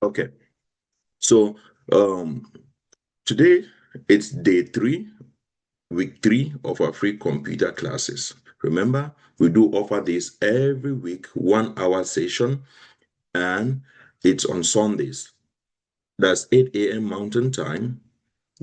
Okay. So today it's day 3, week 3 of our free computer classes. Remember, we do offer this every week, 1 hour session, and it's on Sundays. That's 8 a.m. Mountain Time.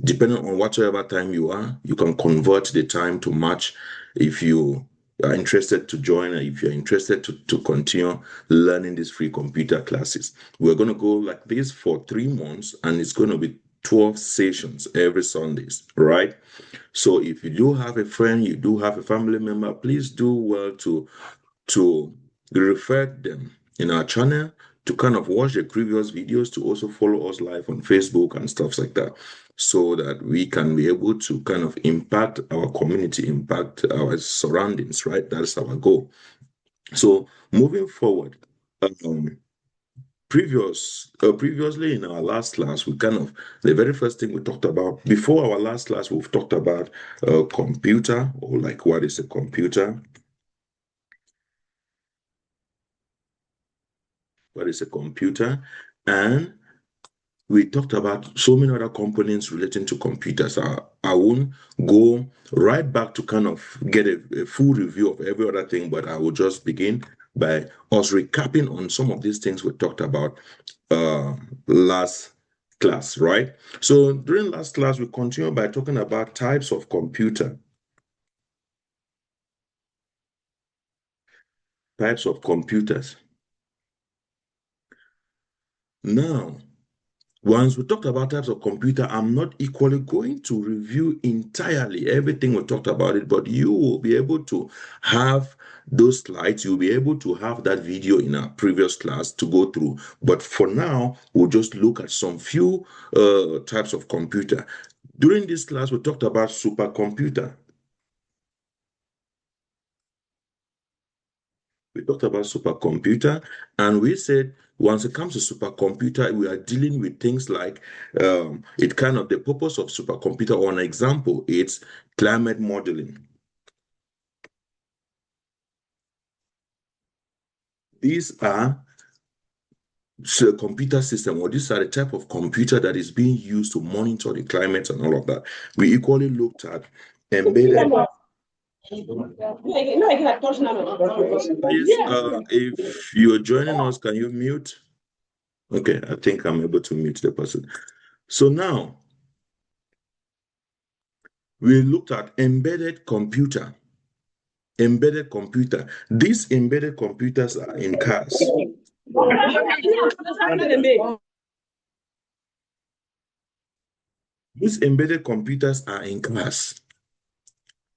Depending on whatever time you are, you can convert the time to match if you are interested to join, or if you're interested to continue learning these free computer classes. We're going to go like this for 3 months, and it's going to be 12 sessions every Sundays, right? So if you do have a friend, you do have a family member, please do well to refer them in our channel, to kind of watch the previous videos, to also follow us live on Facebook and stuff like that, so that we can be able to kind of impact our community, impact our surroundings, right? That's our goal. So moving forward, previously in our last class, we kind of, the very first thing we talked about before our last class, we've talked about computer, or like what is a computer. What is a computer? And we talked about so many other components relating to computers. I won't go right back to kind of get a full review of every other thing, but I will just begin by us recapping on some of these things we talked about last class, right? So during last class, we continued by talking about types of computer. Types of computers. Now, once we talked about types of computer, I'm not equally going to review entirely everything we talked about it, but you will be able to have those slides. You'll be able to have that video in our previous class to go through. But for now, we'll just look at some few types of computer. During this class, we talked about supercomputer. We talked about supercomputer, and we said once it comes to supercomputer, we are dealing with things like it kind of the purpose of supercomputer, or an example, it's climate modeling. These are computer system, or these are the type of computer that is being used to monitor the climate and all of that. We equally looked at embedded. Please, if you're joining us, can you mute? Okay, I think I'm able to mute the person. So now we looked at embedded computer. Embedded computer. These embedded computers are in cars. These embedded computers are in cars.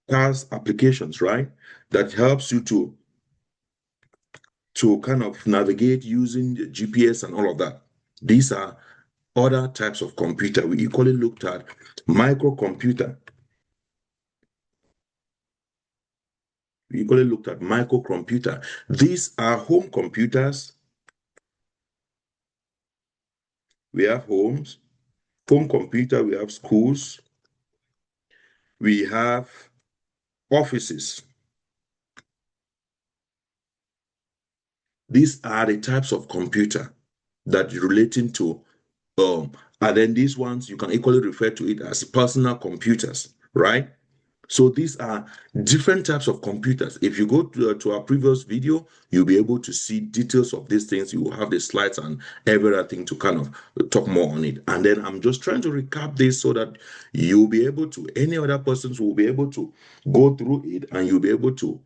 Cars applications, right? That helps you to kind of navigate using the GPS and all of that. These are other types of computer. We equally looked at microcomputer. We equally looked at microcomputer. These are home computers. We have homes, home computer, we have schools, we have offices. These are the types of computer that you're relating to. And then these ones, you can equally refer to it as personal computers, right? So these are different types of computers. If you go to our previous video, you'll be able to see details of these things. You will have the slides and everything to kind of talk more on it. And then I'm just trying to recap this so that you'll be able to, any other persons will be able to go through it, and you'll be able to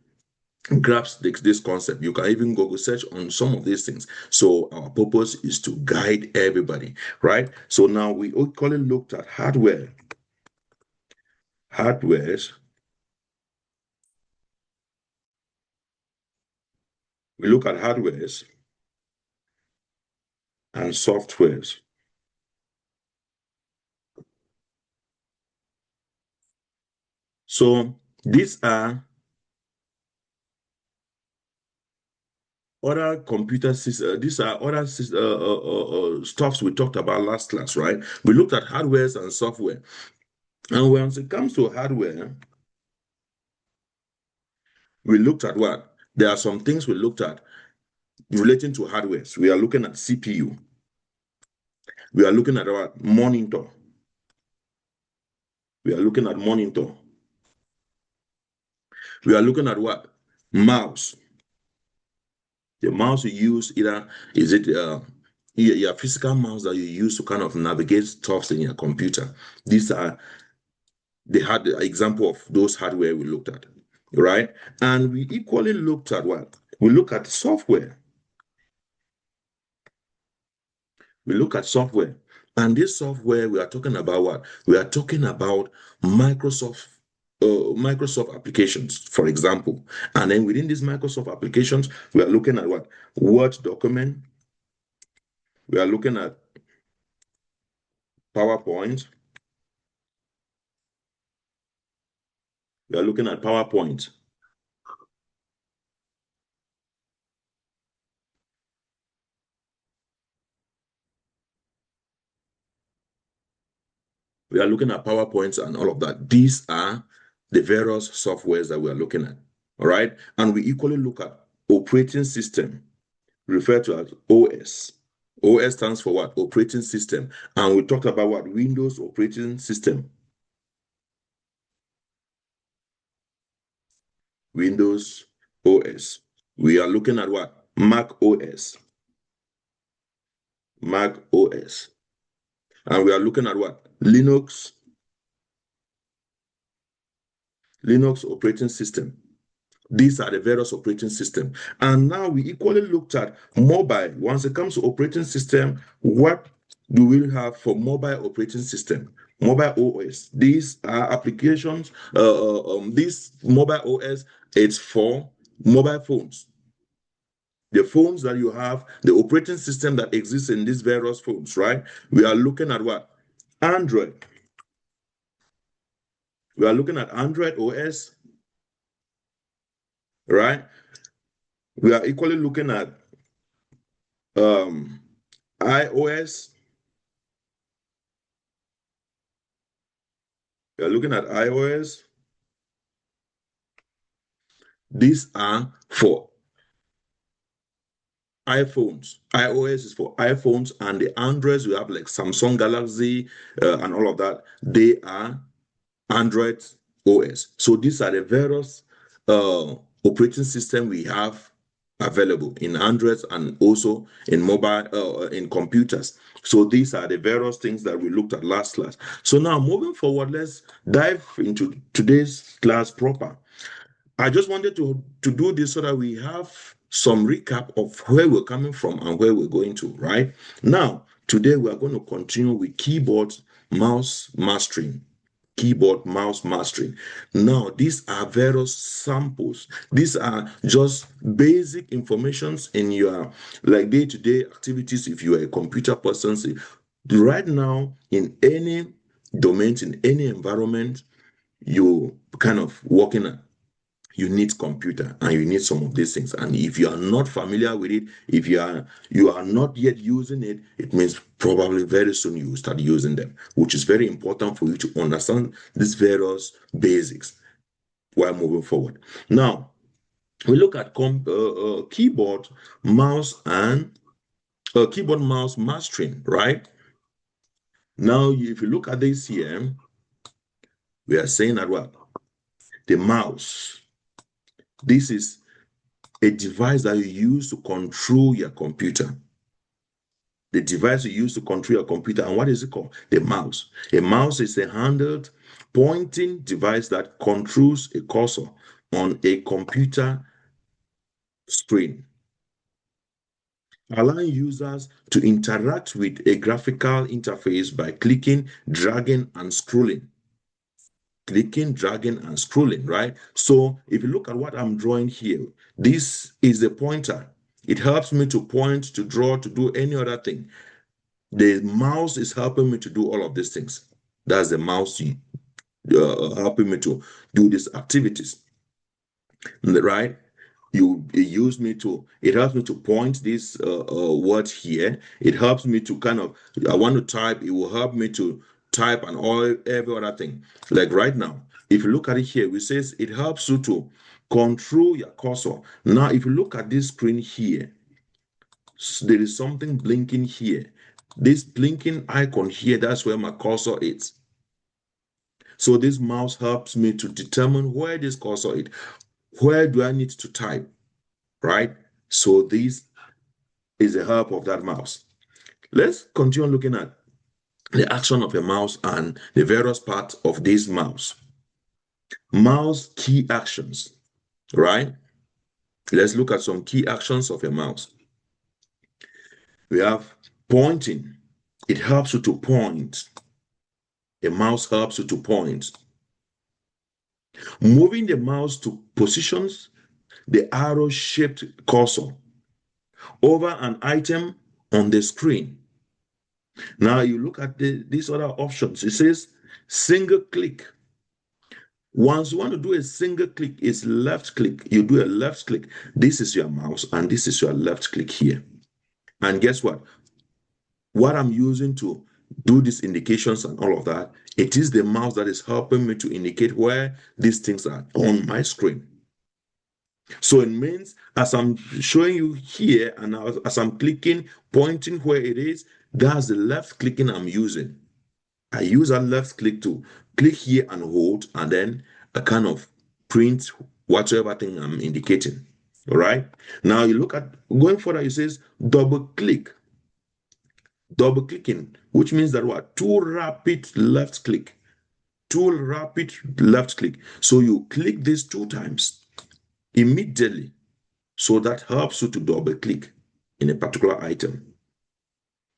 grasp this concept. You can even Google search on some of these things. So our purpose is to guide everybody, right? So now we equally looked at hardware. Hardwares. We look at hardwares and softwares. So these are other computer systems. These are other stuffs we talked about last class, right? We looked at hardwares and software. And when it comes to hardware, we looked at what? There are some things we looked at relating to hardware. So we are looking at CPU. We are looking at our monitor. We are looking at monitor. We are looking at what? Mouse. The mouse you use, either is it your physical mouse that you use to kind of navigate stuff in your computer. These are the example of those hardware we looked at, right? And we equally looked at what? We look at software. We look at software. And this software, we are talking about what? We are talking about Microsoft Microsoft applications, for example. And then within these Microsoft applications, we are looking at what? Word document. We are looking at PowerPoint. We are looking at PowerPoint. We are looking at PowerPoints and all of that. These are the various softwares that we are looking at. All right. And we equally look at operating system, referred to as OS. OS stands for what? Operating system. And we talked about what? Windows operating system. Windows OS. We are looking at what? Mac OS. Mac OS. And we are looking at what? Linux operating system. These are the various operating systems. And now we equally looked at mobile. Once it comes to operating system, what do we have for mobile operating system? Mobile OS. These are applications. This mobile OS, it's for mobile phones. The phones that you have, the operating system that exists in these various phones, right? We are looking at what? Android. We are looking at Android OS, right? We are equally looking at um, iOS. We are looking at iOS. These are for iPhones. iOS is for iPhones, and the Androids we have like Samsung Galaxy and all of that. They are Android OS. So these are the various operating system we have available in Androids and also in mobile in computers. So these are the various things that we looked at last class. So now moving forward, let's dive into today's class proper. I just wanted to do this so that we have some recap of where we're coming from and where we're going to, right? Now, today we are going to continue with keyboard mouse mastering. Keyboard mouse mastering. Now, these are various samples. These are just basic informations in your like day-to-day activities if you are a computer person. See, right now, in any domain, in any environment, you kind of working at, you need computer and you need some of these things. And if you are not familiar with it, if you are not yet using it, it means probably very soon you will start using them, which is very important for you to understand these various basics while moving forward. Now we look at keyboard mouse and keyboard mouse mastering, right? Now if you look at this here, we are saying that what the mouse, this is a device that you use to control your computer. The device you use to control your computer. And what is it called? The mouse. A mouse is a handled pointing device that controls a cursor on a computer screen, allowing users to interact with a graphical interface by clicking, dragging, and scrolling. Clicking, dragging, and scrolling, right? So if you look at what I'm drawing here, this is a pointer. It helps me to point, to draw, to do any other thing. The mouse is helping me to do all of these things. That's the mouse helping me to do these activities, right? It use me to, it helps me to point this word here. It helps me to kind of, I want to type, it will help me to type and all every other thing. Like right now, if you look at it here, it says it helps you to control your cursor. Now, if you look at this screen here, there is something blinking here. This blinking icon here, that's where my cursor is. So this mouse helps me to determine where this cursor is. Where do I need to type, right? So this is the help of that mouse. Let's continue looking at the action of a mouse and the various parts of this mouse. Mouse key actions, right? Let's look at some key actions of a mouse. We have pointing. It helps you to point. A mouse helps you to point. Moving the mouse to positions the arrow-shaped cursor over an item on the screen. Now you look at these other options. It says single click. Once you want to do a single click, it's left click. You do a left click. This is your mouse and this is your left click here. And guess what? What I'm using to do these indications and all of that, it is the mouse that is helping me to indicate where these things are on my screen. So it means as I'm showing you here and as I'm clicking, pointing where it is, that's the left clicking I'm using. I use that left click to click here and hold, and then I kind of print whatever thing I'm indicating. All right. Now you look at going further, it says double click. Double clicking, which means that what? Two rapid left click. Two rapid left click. So you click this 2 times immediately. So that helps you to double click in a particular item.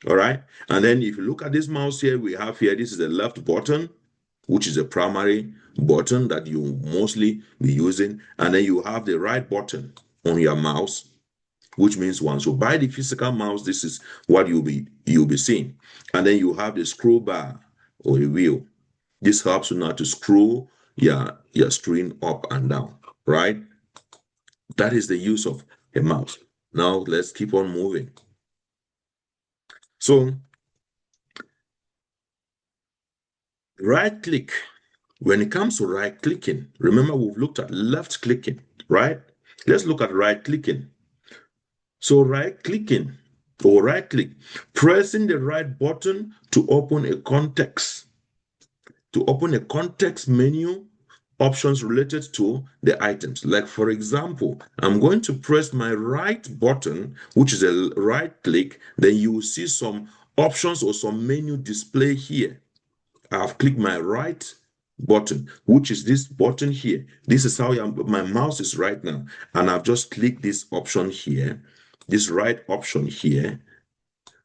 All right. And then if you look at this mouse here, we have here, this is the left button, which is a primary button that you mostly be using. And then you have the right button on your mouse, which means once you buy the physical mouse, this is what you'll be seeing. And then you have the scroll bar or the wheel. This helps you now to scroll your screen up and down, right? That is the use of a mouse. Now let's keep on moving. So right click, when it comes to right clicking, remember we've looked at left clicking, right? Let's look at right clicking. So right clicking or right click, pressing the right button to open a context menu, options related to the items. Like for example, I'm going to press my right button, which is a right click, then you will see some options or some menu display here. I've clicked my right button, which is this button here. This is how my mouse is right now. And I've just clicked this option here, this right option here.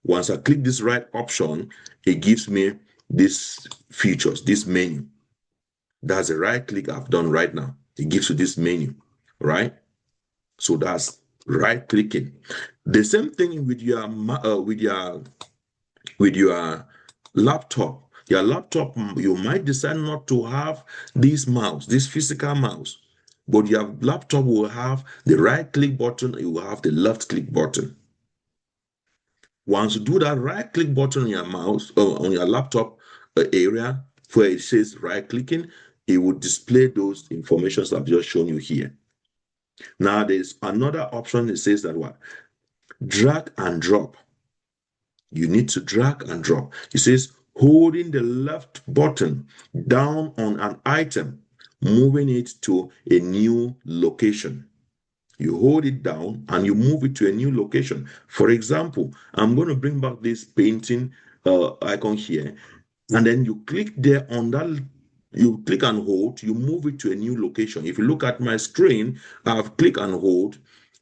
Once I click this right option, it gives me these features, this menu. That's a right click I've done right now. It gives you this menu, right? So that's right clicking. The same thing with your laptop. Your laptop, you might decide not to have this mouse, this physical mouse, but your laptop will have the right click button, it will have the left click button. Once you do that right click button on your mouse on your laptop area where it says right clicking, it will display those informations I've just shown you here. Now there's another option that says that what? Drag and drop. You need to drag and drop. It says holding the left button down on an item, moving it to a new location. You hold it down and you move it to a new location. For example, I'm going to bring back this painting icon here, and then you click there on that, you click and hold, you move it to a new location. If you look at my screen, I've clicked and hold,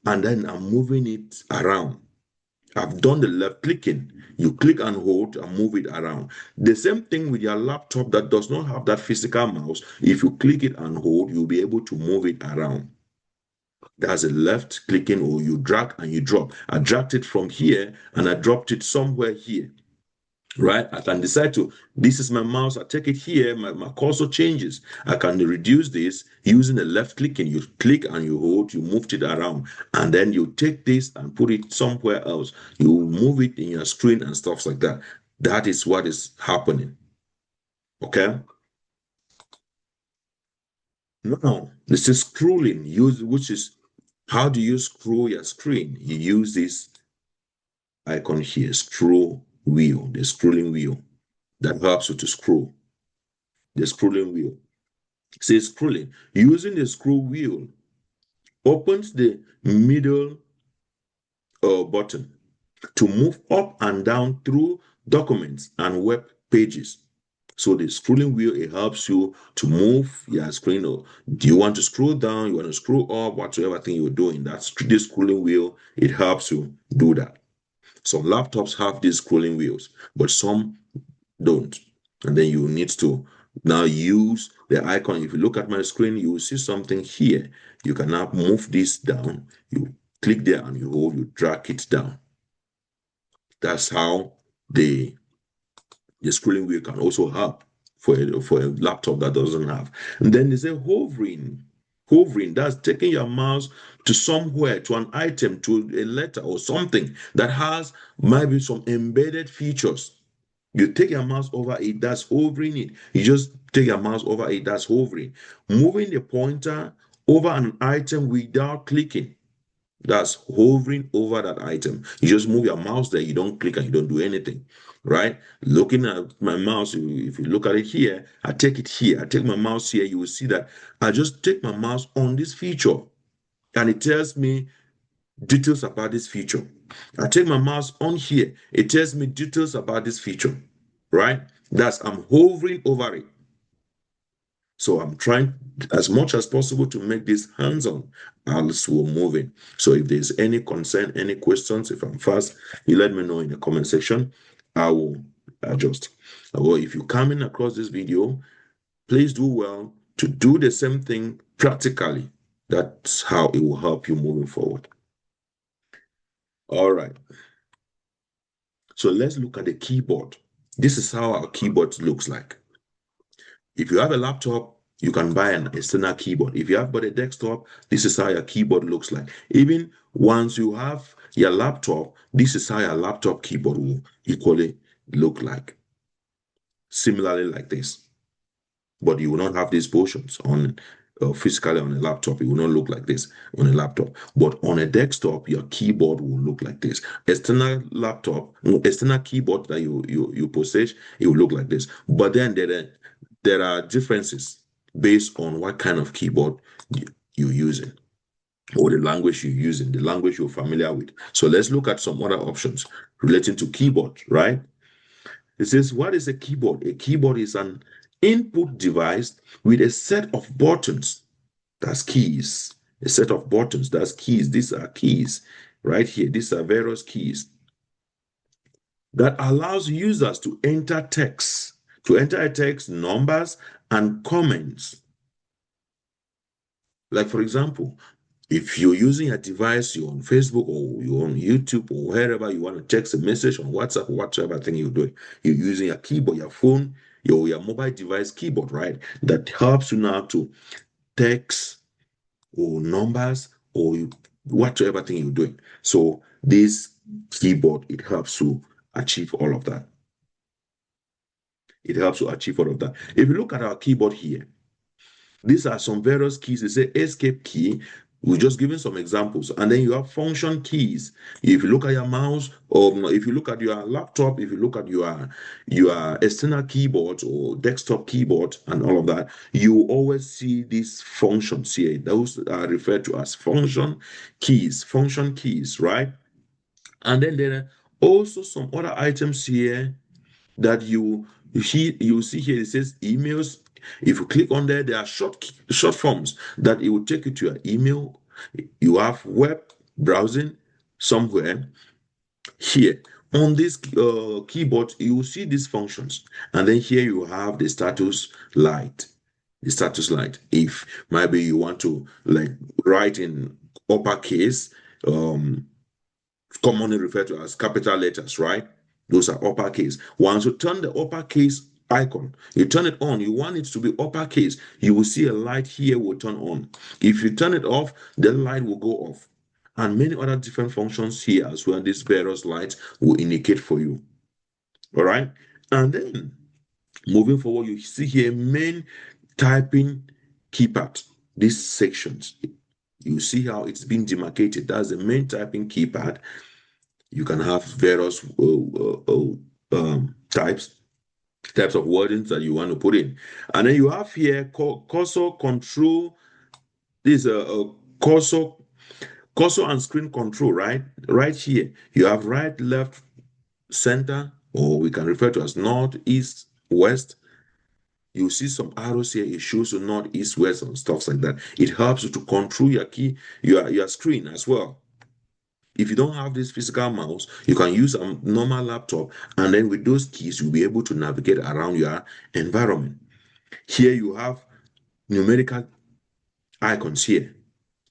and then I'm moving it around. I've done the left clicking. You click and hold and move it around. The same thing with your laptop that does not have that physical mouse. If you click it and hold, you'll be able to move it around. That's a left clicking, or you drag and you drop. I dragged it from here and I dropped it somewhere here, right? I can decide to, this is my mouse, I take it here, my cursor changes. I can reduce this using the left clicking. You click and you hold, you moved it around, and then you take this and put it somewhere else. You move it in your screen and stuff like that. That is what is happening. Okay? Now, this is scrolling, which is how do you scroll your screen? You use this icon here, scroll wheel, the scrolling wheel that helps you to scroll. The scrolling wheel. Say scrolling. Using the scroll wheel opens the middle button to move up and down through documents and web pages. So the scrolling wheel, it helps you to move your screen. Or do you want to scroll down? You want to scroll up? Whatever thing you're doing, that's the scrolling wheel. It helps you do that. Some laptops have these scrolling wheels, but some don't. And then you need to now use the icon. If you look at my screen, you will see something here. You can now move this down. You click there and you hold, you drag it down. That's how the scrolling wheel can also help for a laptop that doesn't have. And then there's a hovering. Hovering, that's taking your mouse to somewhere, to an item, to a letter or something that has maybe some embedded features. You take your mouse over it, that's hovering it. You just take your mouse over it, that's hovering. Moving the pointer over an item without clicking. That's hovering over that item. You just move your mouse there, you don't click and you don't do anything, right? Looking at my mouse, if you look at it here, I take it here, I take my mouse here, you will see that I just take my mouse on this feature and it tells me details about this feature. I take my mouse on here, it tells me details about this feature, right? That's I'm hovering over it. So I'm trying as much as possible to make this hands-on as we're moving. So if there's any concern, any questions, if I'm fast, you let me know in the comment section. I will adjust. Or if you're coming across this video, please do well to do the same thing practically. That's how it will help you moving forward. All right. So let's look at the keyboard. This is how our keyboard looks like. If you have a laptop, you can buy an external keyboard. If you have got a desktop, this is how your keyboard looks like. Even once you have your laptop, this is how your laptop keyboard will equally look like. Similarly like this. But you will not have these portions on physically on a laptop. It will not look like this on a laptop. But on a desktop, your keyboard will look like this. External laptop, external keyboard that you possess, it will look like this. But then there are differences based on what kind of keyboard you're using or the language you're using, the language you're familiar with. So let's look at some other options relating to keyboard, right? It says, what is a keyboard? A keyboard is an input device with a set of buttons. That's keys. A set of buttons. That's keys. These are keys right here. These are various keys that allows users to enter text, numbers, and comments. Like, for example, if you're using a device, you're on Facebook or you're on YouTube or wherever you want to text a message on WhatsApp or whatever thing you're doing, you're using a keyboard, your phone, your mobile device keyboard, right? That helps you now to text or numbers or whatever thing you're doing. So this keyboard, it helps you achieve all of that. It helps you achieve all of that. If you look at our keyboard here, these are some various keys. They say escape key. We're just giving some examples. And then you have function keys. If you look at your mouse, or if you look at your laptop, if you look at your external keyboard or desktop keyboard and all of that, you always see these functions here. Those are referred to as function keys, right? And then there are also some other items here that you see here. It says emails. If you click on there are short forms that it will take you to your email. You have web browsing somewhere here on this keyboard. You will see these functions, and then here you have the status light. The status light. If maybe you want to like write in uppercase, commonly referred to as capital letters, right? Those are uppercase. Once you turn the uppercase icon, you turn it on, you want it to be uppercase, you will see a light here will turn on. If you turn it off, the light will go off. And many other different functions here as well. These various lights will indicate for you. All right. And then moving forward, you see here main typing keypad. These sections, you see how it's been demarcated. That's the main typing keypad. You can have various types of wordings that you want to put in. And then you have here cursor control. This is a cursor and screen control, right? Right here, you have right, left, center, or we can refer to as north, east, west. You see some arrows here. It shows you north, east, west, and stuff like that. It helps you to control your key, your screen as well. If you don't have this physical mouse, you can use a normal laptop, and then with those keys, you'll be able to navigate around your environment. Here you have numerical icons here.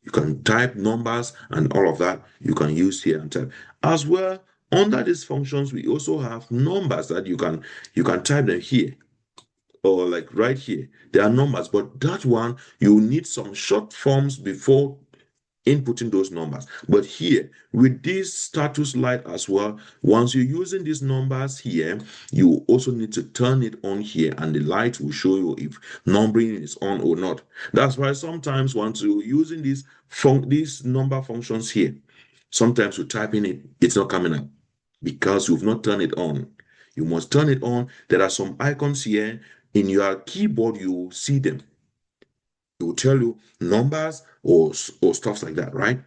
You can type numbers and all of that you can use here and type. As well, under these functions, we also have numbers that you can type them here or like right here. There are numbers, but that one you need some short forms before inputting those numbers. But here, with this status light as well, once you're using these numbers here, you also need to turn it on here, and the light will show you if numbering is on or not. That's why sometimes once you're using these number functions here, sometimes you type in it, it's not coming up because you've not turned it on. You must turn it on. There are some icons here in your keyboard, you see them. It will tell you numbers or stuff like that, right?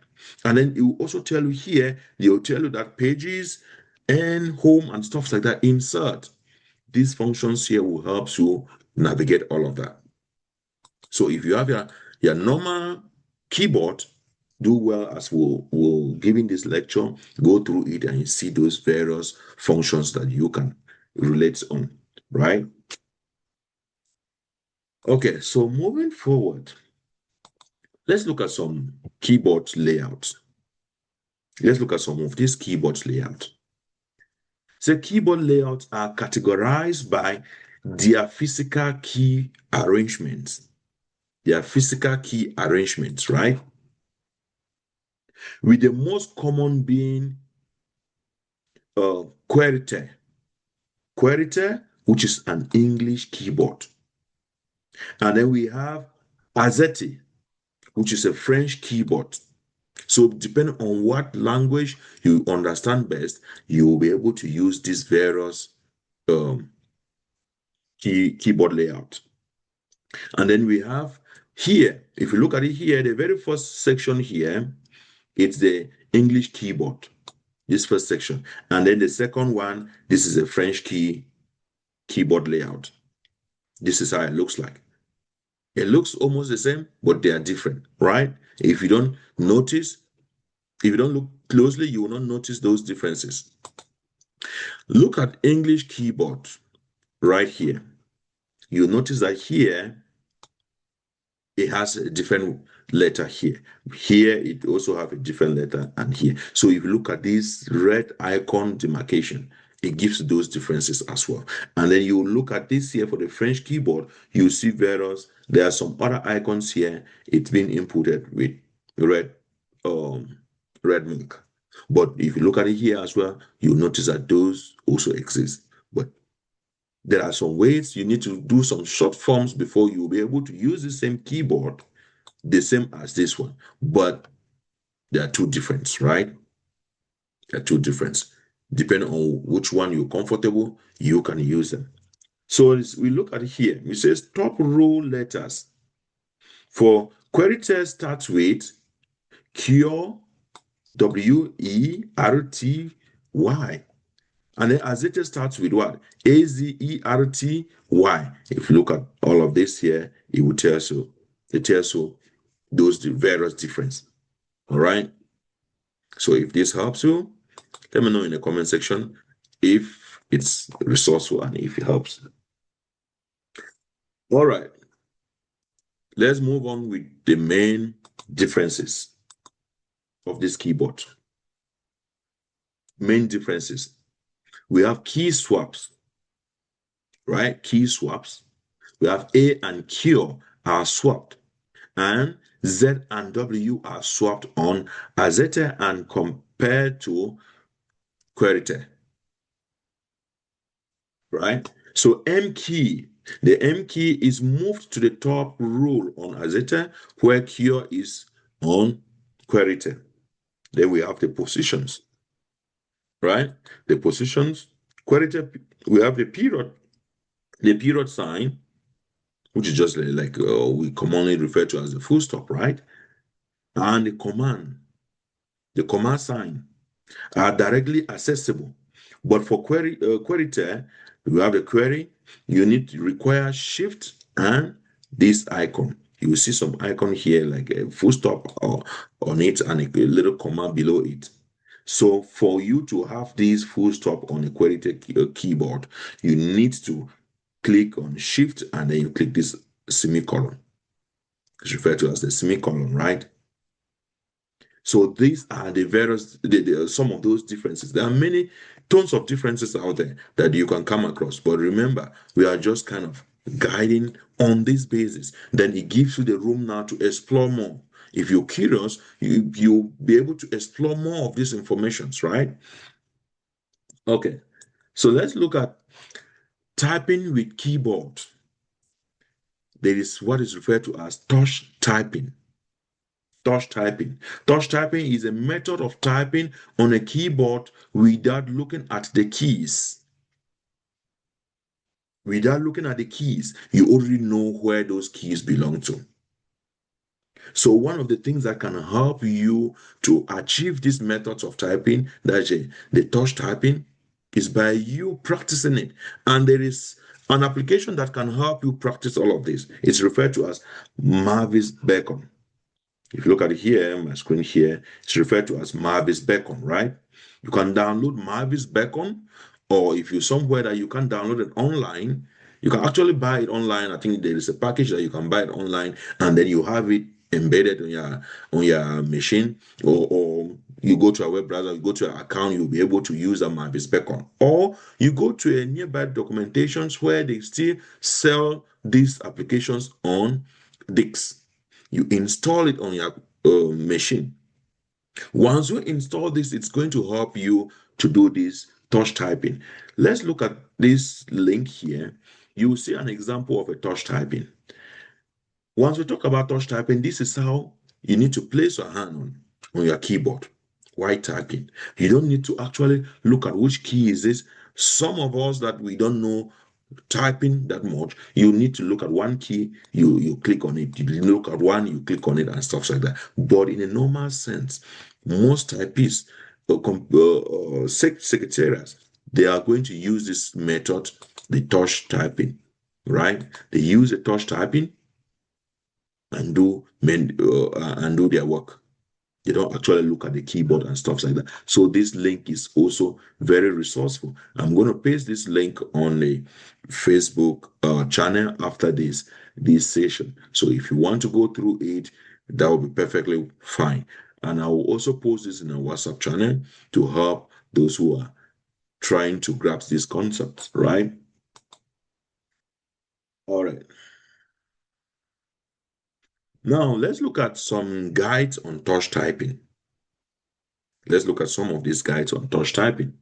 And then it will also tell you here, they will tell you that pages and home and stuff like that, insert. These functions here will help you navigate all of that. So if you have your normal keyboard, do well as we'll giving this lecture, go through it and you see those various functions that you can relate on, right? Okay, so moving forward, let's look at some keyboard layouts. Let's look at some of these keyboard layouts. So keyboard layouts are categorized by their physical key arrangements. Their physical key arrangements, right? With the most common being QWERTY. QWERTY, which is an English keyboard. And then we have AZERTY, which is a French keyboard. So depending on what language you understand best, you will be able to use these various keyboard layout. And then we have here, if you look at it here, the very first section here, it's the English keyboard, this first section. And then the second one, this is a French keyboard layout. This is how it looks like. It looks almost the same, but they are different, right? If you don't notice, if you don't look closely, you will not notice those differences. Look at English keyboard right here. You'll notice that here, it has a different letter here. Here, it also have a different letter, and here. So if you look at this red icon demarcation, it gives those differences as well. And then you look at this here for the French keyboard, you see various, there are some other icons here. It's been inputted with red mark. But if you look at it here as well, you'll notice that those also exist. But there are some ways you need to do some short forms before you'll be able to use the same keyboard, the same as this one. But there are two different, right? There are two different. Depending on which one you're comfortable, you can use them. So we look at it here. It says top row letters. For QWERTY starts with Q, WERTY. And then AZERTY starts with what? AZERTY. If you look at all of this here, it will tell you, those various difference. All right. So if this helps you, let me know in the comment section if it's resourceful and if it helps. All right. Let's move on with the main differences of this keyboard. Main differences. We have key swaps, right? Key swaps. We have A and Q are swapped, and Z and W are swapped on AZERTY and compared to QWERTY, right? So M key, the M key is moved to the top row on AZERTY, where Q is on QWERTY. Then we have the positions, right? The positions We have the period sign, which is just like we commonly refer to as the full stop, right? And the command sign are directly accessible. But for query tag, you have the query, you need to require shift and this icon. You will see some icon here like a full stop or on it and a little comma below it. So for you to have this full stop on a query tag keyboard, you need to click on shift and then you click this semicolon. It's referred to as the semicolon, right? So these are the various, some of those differences. There are many tons of differences out there that you can come across. But remember, we are just kind of guiding on this basis. Then it gives you the room now to explore more. If you're curious, you'll be able to explore more of these informations, right? Okay, so let's look at typing with keyboard. There is what is referred to as touch typing. Touch typing. Touch typing is a method of typing on a keyboard without looking at the keys. Without looking at the keys, you already know where those keys belong to. So one of the things that can help you to achieve these methods of typing, that's the touch typing, is by you practicing it. And there is an application that can help you practice all of this. It's referred to as Marvis Beacon. If you look at it here, my screen here, it's referred to as Marvis Beacon, right? You can download Marvis Beacon, or if you're somewhere that you can download it online, you can actually buy it online. I think there is a package that you can buy it online, and then you have it embedded on your machine, or you go to a web browser, you go to your account, you'll be able to use a Marvis Beacon. Or you go to a nearby documentations where they still sell these applications on discs. You install it on your machine. Once you install this, it's going to help you to do this touch typing. Let's look at this link here. You will see an example of a touch typing. Once we talk about touch typing, this is how you need to place your hand on your keyboard while typing. You don't need to actually look at which key is this. Some of us that we don't know typing that much, you need to look at one key, you click on it. You look at one, you click on it, and stuff like that. But in a normal sense, most typists, secretariats, they are going to use this method, the touch typing, right? They use the touch typing and do their work. They don't actually look at the keyboard and stuff like that. So this link is also very resourceful. I'm going to paste this link on the Facebook channel after this session. So if you want to go through it, that will be perfectly fine. And I will also post this in a WhatsApp channel to help those who are trying to grasp these concepts, right? All right. Now let's look at some guides on touch typing. Let's look at some of these guides on touch typing.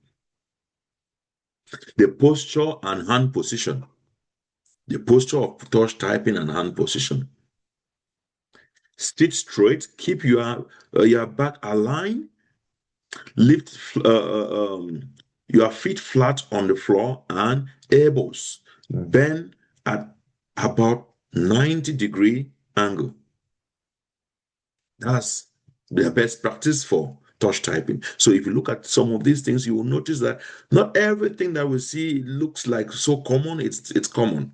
The posture and hand position. The posture of touch typing and hand position. Sit straight, keep your back aligned, lift your feet flat on the floor and elbows bend at about 90-degree angle. That's the best practice for touch typing. So if you look at some of these things, you will notice that not everything that we see looks like so common. It's common.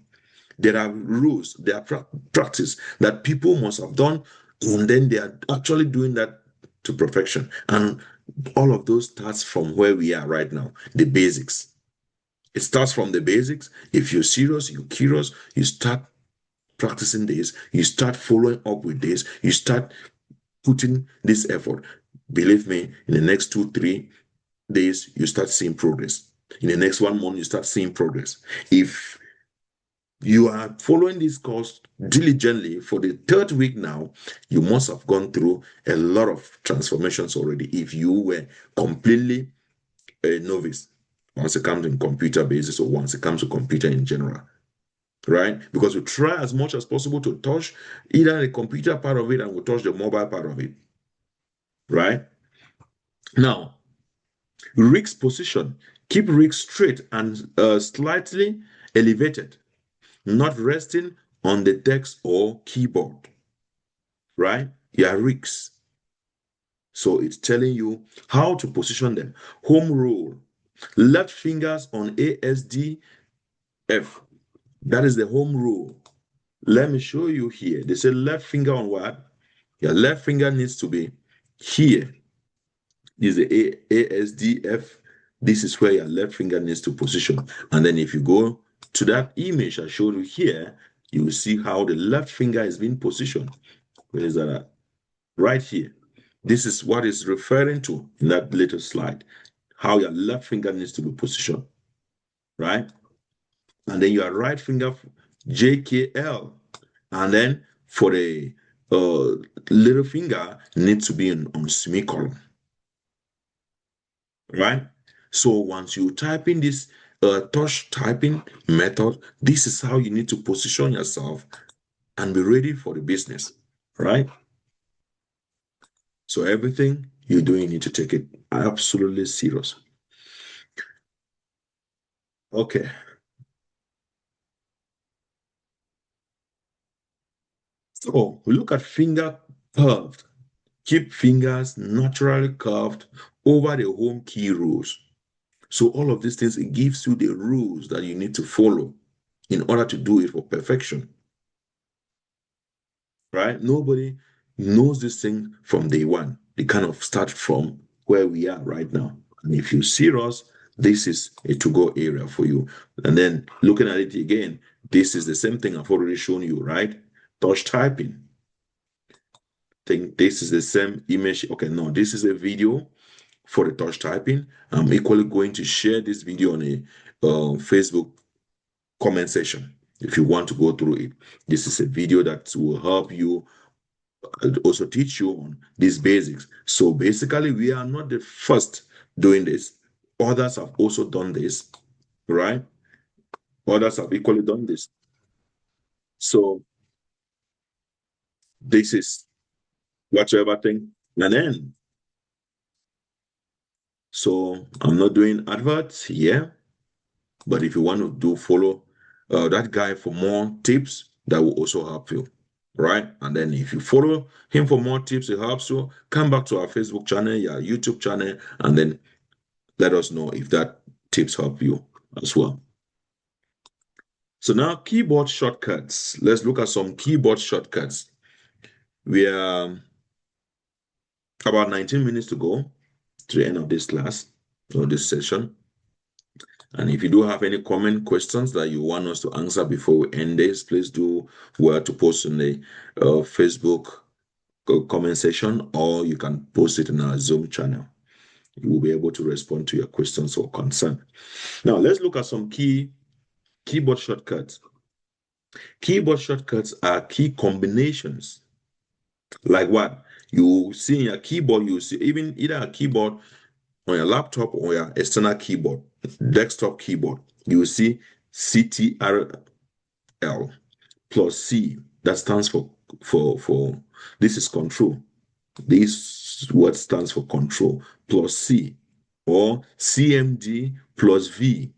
There are rules, there are practice that people must have done, and then they are actually doing that to perfection. And all of those starts from where we are right now, the basics. It starts from the basics. If you're serious, you're curious, you start practicing this, you start following up with this, you start putting this effort. Believe me, in the next 2-3 days, you start seeing progress. In the next 1 month, you start seeing progress. If you are following this course diligently for the third week now, you must have gone through a lot of transformations already if you were completely a novice once it comes to computer basis or once it comes to computer in general, right? Because we try as much as possible to touch either the computer part of it and we touch the mobile part of it, right? Now, Rick's position. Keep wrist straight and slightly elevated, not resting on the text or keyboard, right? Your wrists. So it's telling you how to position them. Home rule. Left fingers on ASDF. That is the home rule. Let me show you here. They say left finger on what? Your left finger needs to be here. This is the ASDF. This is where your left finger needs to position. And then if you go to that image I showed you here, you will see how the left finger is being positioned. Where is that at? Right here. This is what is referring to in that little slide. How your left finger needs to be positioned. Right? And then your right finger, JKL. And then for the little finger, needs to be on semicolon. Right? So once you type in this touch typing method, this is how you need to position yourself and be ready for the business. Right? So everything you do, you need to take it absolutely serious. Okay. So we look at finger curved. Keep fingers naturally curved over the home key rules. So all of these things, it gives you the rules that you need to follow in order to do it for perfection. Right? Nobody knows this thing from day one. They kind of start from where we are right now. And if you're serious, this is a to-go area for you. And then looking at it again, this is the same thing I've already shown you, right? Touch typing. Think this is the same image. Okay, no, this is a video for the touch typing. I'm equally going to share this video on a Facebook comment section if you want to go through it. This is a video that will help you also teach you on these basics. So basically, we are not the first doing this. Others have also done this, right? Others have equally done this. So this is whatever thing. And then, so I'm not doing adverts here, but if you want to do follow that guy for more tips, that will also help you, right? And then if you follow him for more tips, it helps you. Come back to our Facebook channel, your YouTube channel, and then let us know if that tips help you as well. So now keyboard shortcuts. Let's look at some keyboard shortcuts. We are about 19 minutes to go to the end of this class or this session. And if you do have any comment questions that you want us to answer before we end this, please do well to post in the Facebook comment section, or you can post it in our Zoom channel. We will be able to respond to your questions or concern. Now, let's look at some keyboard shortcuts. Keyboard shortcuts are key combinations. Like what? You see in your keyboard, you see even either a keyboard on your laptop or your external keyboard, desktop keyboard, you will see CTRL plus C. That stands for this is control. This word stands for control plus C, or CMD plus V,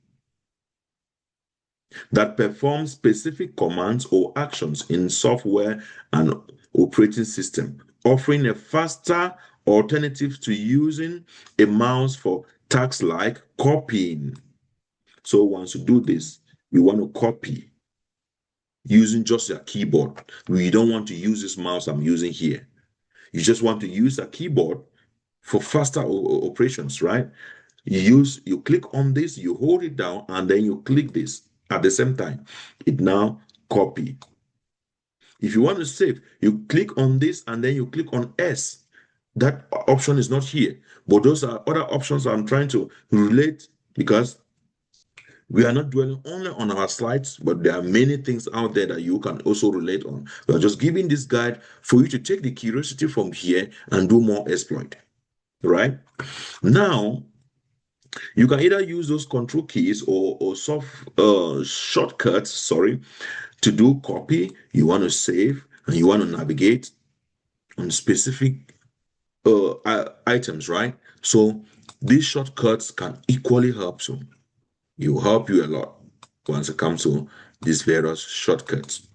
that performs specific commands or actions in software and operating system, offering a faster alternative to using a mouse for tasks like copying. So once you do this, you want to copy using just your keyboard. You don't want to use this mouse I'm using here. You just want to use a keyboard for faster operations, right? You click on this, you hold it down, and then you click this at the same time. It now copy. If you want to save, you click on this and then you click on S. That option is not here, but those are other options I'm trying to relate, because we are not dwelling only on our slides, but there are many things out there that you can also relate on. We are just giving this guide for you to take the curiosity from here and do more exploit, right? Now, you can either use those control keys or soft shortcuts, to do copy. You want to save and you want to navigate on specific items, right? So these shortcuts can equally help you. It will help you a lot once it comes to these various shortcuts.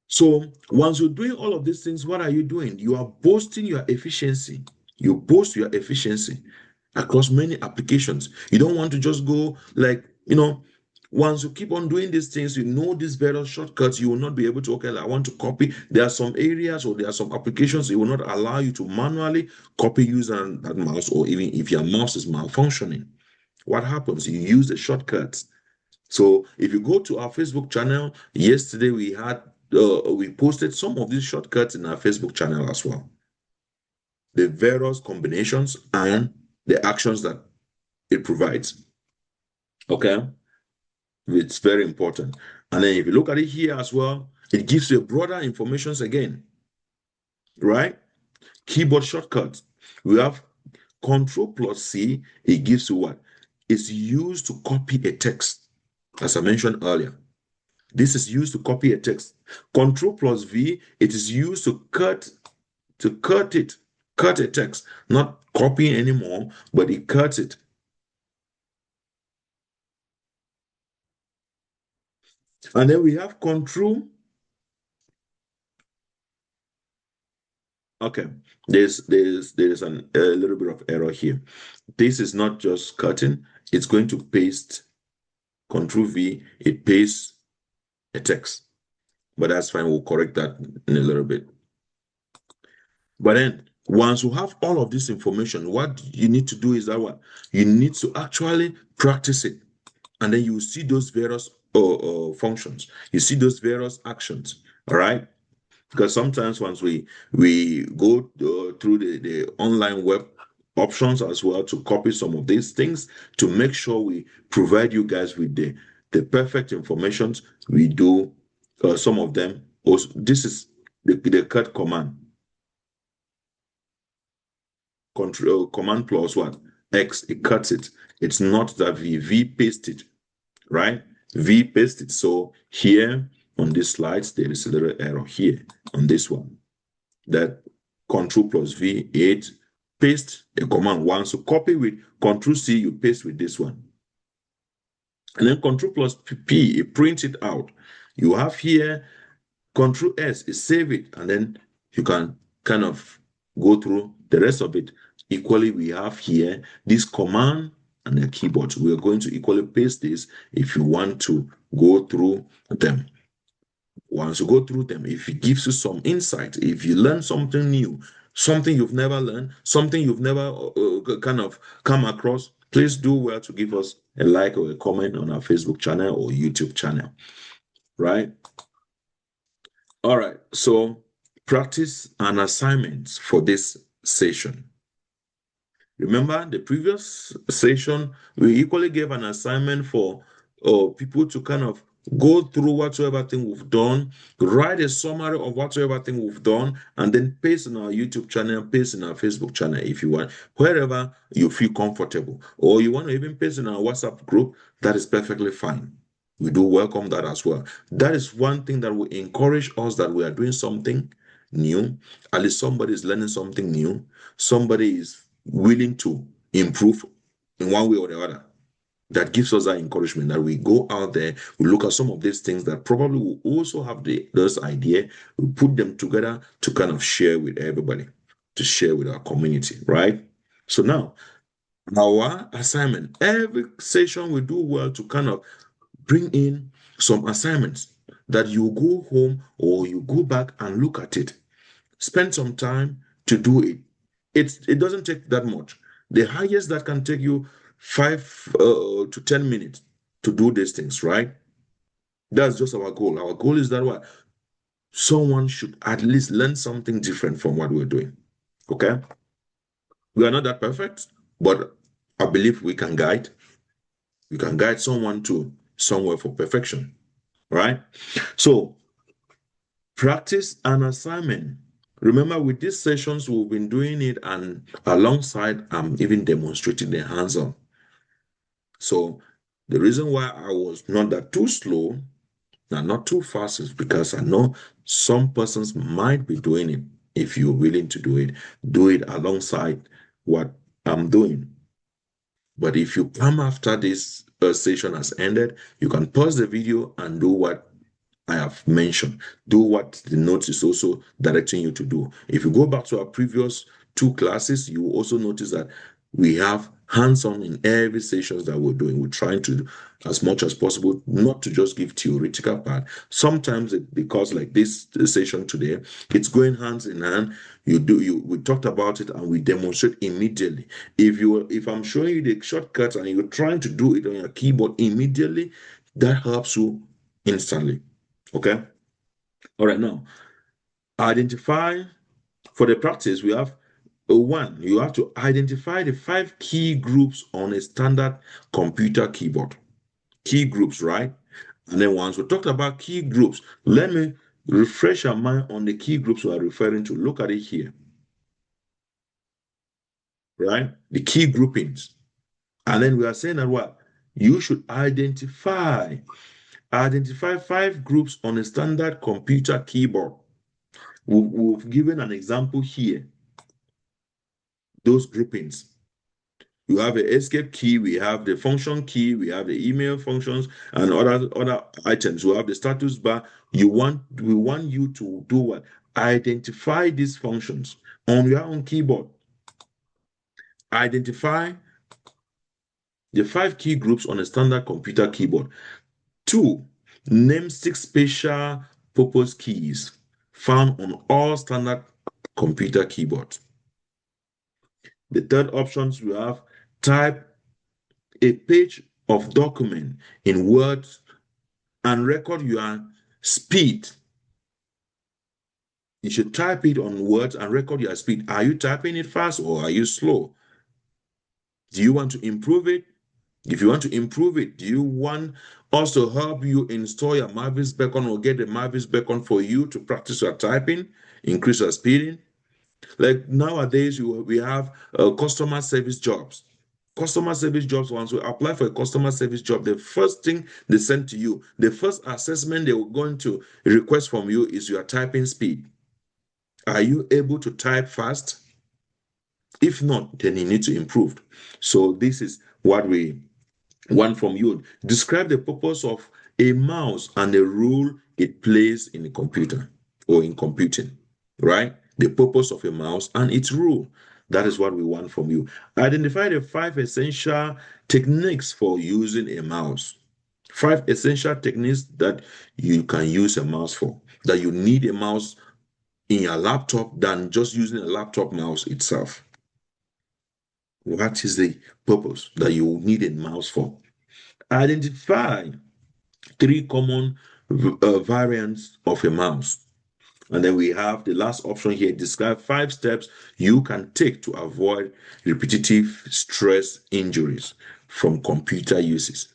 So once you're doing all of these things, what are you doing? You are boosting your efficiency. You boost your efficiency across many applications. You don't want to just go like, once you keep on doing these things, you know these various shortcuts, you will not be able to, okay, like, I want to copy. There are some areas or there are some applications it will not allow you to manually copy using that mouse, or even if your mouse is malfunctioning. What happens? You use the shortcuts. So if you go to our Facebook channel, yesterday we posted some of these shortcuts in our Facebook channel as well. The various combinations and the actions that it provides. Okay, it's very important. And then if you look at it here as well, it gives you broader informations again, right? Keyboard shortcuts. We have Control plus C. It gives you what? It's used to copy a text, as I mentioned earlier. This is used to copy a text. Control plus V, it is used to cut cut a text, not copying anymore, but it cuts it. And then we have control. Okay, there's a little bit of error here. This is not just cutting, it's going to paste. Control V, it pastes a text. But that's fine, we'll correct that in a little bit. But then once you have all of this information, what you need to do is that what you need to actually practice it, and then you see those various functions. You see those various actions. All right. Because sometimes once we go through the online web options as well to copy some of these things to make sure we provide you guys with the perfect information, we do some of them. Also, this is the cut command. Control command plus what? X, it cuts it. It's not that V paste it, right? V paste it. So here on this slides, there is a little error here on this one. That Control plus V, 8, paste a command one. So copy with Control C, you paste with this one. And then Control plus P, it prints it out. You have here Control S, it save it, and then you can kind of go through the rest of it. Equally, we have here this command and the keyboard. We are going to equally paste this if you want to go through them. Once you go through them, if it gives you some insight, if you learn something new, something you've never learned, something you've never kind of come across, please do well to give us a like or a comment on our Facebook channel or YouTube channel, right? All right, so practice and assignments for this session. Remember the previous session, we equally gave an assignment for people to kind of go through whatsoever thing we've done, write a summary of whatsoever thing we've done, and then paste in our YouTube channel, paste in our Facebook channel if you want, wherever you feel comfortable. Or you want to even paste in our WhatsApp group, that is perfectly fine. We do welcome that as well. That is one thing that will encourage us that we are doing something new. At least somebody is learning something new. Somebody is willing to improve in one way or the other. That gives us that encouragement that we go out there, we look at some of these things that probably will also have this idea, we put them together to kind of share with everybody, to share with our community, right? So now, our assignment, every session we do well to kind of bring in some assignments that you go home or you go back and look at it. Spend some time to do it. It doesn't take that much. The highest that can take you 5 to 10 minutes to do these things, right? That's just our goal. Our goal is that what someone should at least learn something different from what we're doing. Okay? We are not that perfect, but I believe we can guide. We can guide someone to somewhere for perfection. Right? So practice an assignment. Remember, with these sessions, we've been doing it, and alongside, I'm even demonstrating the hands-on. So the reason why I was not that too slow and not too fast is because I know some persons might be doing it If you're willing to do it alongside what I'm doing. But if you come after this session has ended, you can pause the video and do what I have mentioned. Do what the notes is also directing you to do. If you go back to our previous two classes, you will also notice that we have hands-on in every sessions that we're doing. We're trying to, as much as possible, not to just give theoretical part. Sometimes because like this session today, it's going hands in hand. We talked about it and we demonstrate immediately. If I'm showing you the shortcuts and you're trying to do it on your keyboard immediately, that helps you instantly. Okay. All right. Now, identify for the practice, we have one, you have to identify the 5 key groups on a standard computer keyboard. Key groups, right? And then once we talked about key groups, let me refresh our mind on the key groups we are referring to. Look at it here, right? The key groupings. And then we are saying that what? You should identify 5 groups on a standard computer keyboard. We've given an example here. Those groupings. You have the escape key, we have the function key, we have the email functions, and other items. We have the status bar. We want you to do what? Identify these functions on your own keyboard. Identify the 5 key groups on a standard computer keyboard. 2, name 6 special purpose keys found on all standard computer keyboards. The third options we have type a page of document in Word and record your speed. You should type it on Word and record your speed. Are you typing it fast or are you slow? Do you want to improve it? If you want to improve it, do you want us to help you install your Mavis Beacon or get the Mavis Beacon for you to practice your typing, increase your speeding? Like nowadays, we have customer service jobs. Customer service jobs, once you apply for a customer service job, the first thing they send to you, the first assessment they were going to request from you is your typing speed. Are you able to type fast? If not, then you need to improve. So this is what we want from you. Describe the purpose of a mouse and the role it plays in a computer or in computing, right? The purpose of a mouse and its role. That is what we want from you. Identify the 5 essential techniques for using a mouse. 5 essential techniques that you can use a mouse for, that you need a mouse in your laptop than just using a laptop mouse itself. What is the purpose that you need a mouse for? Identify 3 common variants of a mouse. And then we have the last option here, describe 5 steps you can take to avoid repetitive stress injuries from computer uses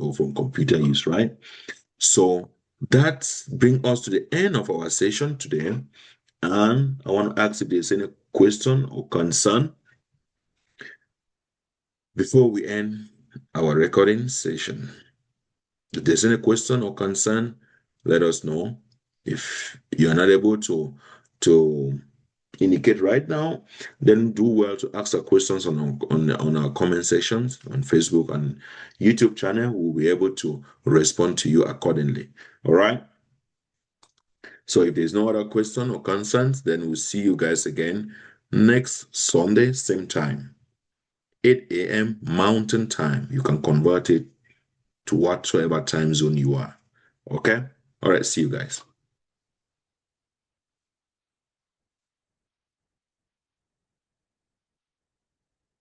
or from computer use, right? So that brings us to the end of our session today. And I want to ask if there's any question or concern before we end our recording session. If there's any question or concern, let us know. If you're not able to indicate right now, then do well to ask our questions on our comment sections on Facebook and YouTube channel. We'll be able to respond to you accordingly. All right. So if there's no other question or concerns, then we'll see you guys again next Sunday, same time, 8 a.m. Mountain Time. You can convert it to whatsoever time zone you are. Okay? All right, see you guys.